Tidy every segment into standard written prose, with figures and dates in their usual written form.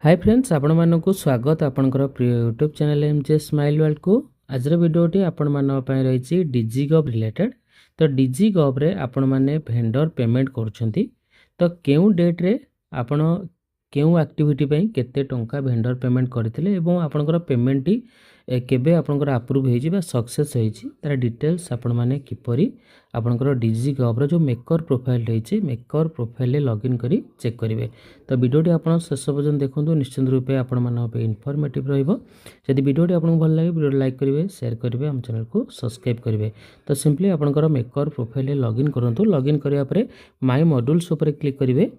Hi friends, आपण मानक स्वागत आपणकर प्रिय YouTube channel MJ smile world को। आज वीडियोटी आपण मान पई रही डिजिगव रिलेटेड। तो डिजिगव रे आपण माने भेंडर पेमेंट करछंती। तो केउ डेट रे आपण केउ एक्टिविटी पई केते टंका भेंडर पेमेंट करथिले एवं आपणकर पेमेंट टी केबे आपणकर अप्रूव हेजी बा सक्सेस हेजी तार डिटेल्स आपण माने किपरि आपणकर डिजिगव रो जो मेकर प्रोफाइल रही मेकर प्रोफाइल ले लॉगिन करी चेक करिवे। तो वीडियोटी आपण शेष पर्यंत देखंतु, निश्चित रूपे आपण मान पे इनफॉर्मेटिव रहइबो। जदि वीडियोटी आपन भल लागे वीडियो लाइक करिवे, शेयर करिवे, हम चैनल को सब्सक्राइब करिवे। तो सिंपली आपनकर मेकर प्रोफाइल ले लॉगिन करंतु। लॉगिन करिया परे माय मॉड्यूल्स ऊपर क्लिक करिवे।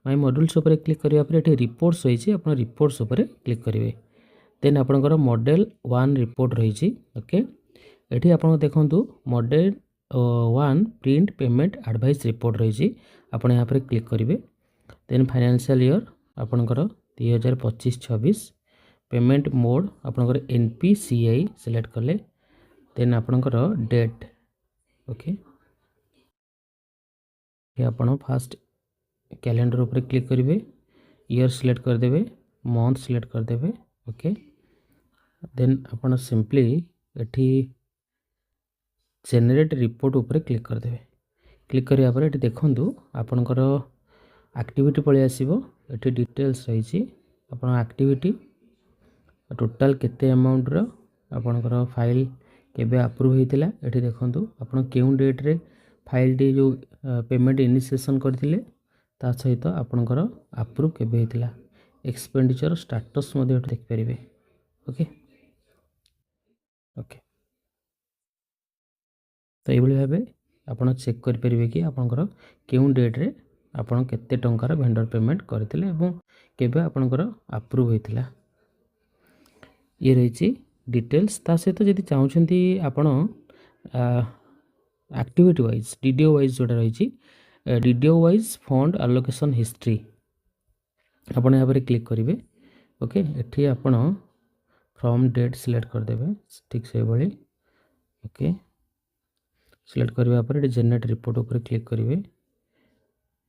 माय मॉड्यूल्स ऊपर क्लिक करिया परे एठी रिपोर्ट्स होईची, आपण रिपोर्ट्स ऊपर क्लिक करिवे। देन आपनकर मॉडल 1 रिपोर्ट रहीची। ओके, एठी आपण देखंतु model 1 print payment advice report रहीची, आपण यहाँ पर क्लिक करिवे। देन फाइनेंशियल ईयर आपनकर 2025-26 पेमेंट मोड आपनकर एनपीसीआई सिलेक्ट कले। देन आपनकर डेट। ओके, ये आपण फास्ट कैलेंडर ऊपर क्लिक करिवे, ईयर सिलेक्ट कर देबे, मंथ सिलेक्ट कर देबे। ओके, देन आपण सिंपली एठी जनरेट रिपोर्ट ऊपर क्लिक कर देबे। क्लिक करिया पर एठी देखंतु आपनकर एक्टिविटी पळि आसीबो। एठी डिटेल्स रही आपण एक्टिविटी टोटल केते अमाउंट रो आपनकर फाइल केबे अप्रूव हेतिला। एठी देखंतु आपण केउ डेट रे फाइल डी जो पेमेंट इनिशिएशन करथिले ता सहित आपनकर अप्रूव केबे हेतिला। एक्सपेंडिचर स्टेटस मध्ये एठी देख परिबे। ओके ओके, तो एभली भाबे आपण चेक कर परिबे कि आपनकर केउ डेट रे आपण केते टंकार भेंडर पेमेंट करथिले एवं केबे आपनकर अप्रूव हेतिला। ये रही डिटेल्स। ता सहित जदि चाहूछंती आपण एक्टिविटी वाइज डीडीओ वाइज जोटा रही DDO wise fund allocation history आपण यहाँ पर क्लिक करिवे। ओके, एठी आपण फ्रॉम डेट सिलेक्ट कर देबे, ठीक से भली। ओके, सिलेक्ट करबा पर एठी जनरेट रिपोर्ट ऊपर क्लिक करिवे।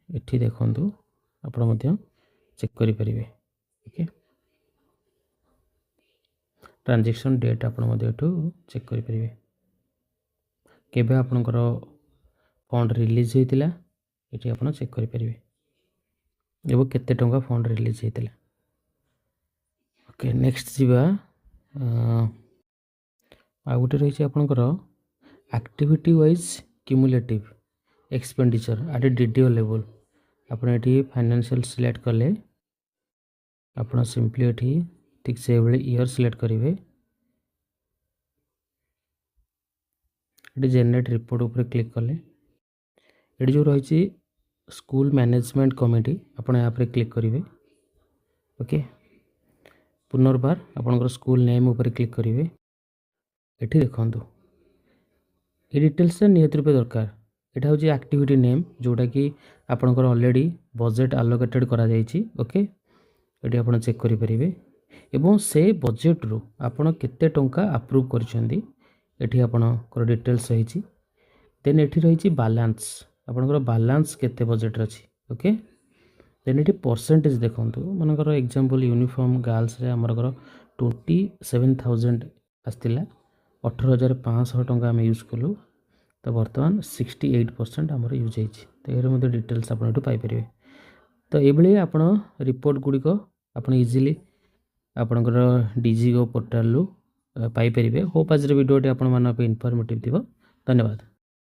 एठी देखंतु आपण मध्य चेक करि परिवे। ओके, ट्रांजैक्शन डेट आपण मध्य एठू चेक करि परिवे, केबे आपनकर फंड रिलीज हेतिला एठी आपण चेक करि परिवे एबो केते टंका फंड रिलीज हेतिला। ओके, नेक्स्ट जीवा आ गुटे रही आपनकर activity wise cumulative expenditure at DDO level. आपण एठी फाइनेंशियल सिलेक्ट कले आपण सिंपली एठी ठीक से बेले ईयर सिलेक्ट करिवे। एठी जनरेट रिपोर्ट ऊपर क्लिक कले एठी जो रही स्कूल मैनेजमेंट कमिटी आपण यहाँ पर क्लिक करिवे। ओके, पुनर्बार आपनकर स्कूल नेम ऊपर क्लिक करिवे। एठी देखंतु ये डिटेल्स निहत रूपे दरकार। एटा होची एक्टिविटी नेम जोटा कि आपनकर ऑलरेडी बजेट आलोकेटेड करा जायछि। ओके, एटी आपण चेक करि परिबे एवं से बजेट रो आपण केते टंका अप्रूव करछन्ती एठी आपनकर डिटेल्स रहिछि। देन एठी रहिछि बैलेंस, आपनकर बैलेंस केते बजेट रछि। ओके, देन एठी परसेंटेज देखंतु, मनकर एग्जांपल यूनिफॉर्म गर्ल्स रे हमरकर 27000 आस्तिला, 18500 टंका हम यूज कलु। तो बर्तमान 68% आमर यूज होइछि। तो एरे मध्ये डिटेल्स आपण एठू पाई परिबे। तो एभली आपण रिपोर्ट गुडी को आपण इजीली आपनकर डिजिगो पोर्टल लो पाई परिबे। होप आज वीडियोटी आपण मानक इनफॉर्मेटिव थिबो। धन्यवाद।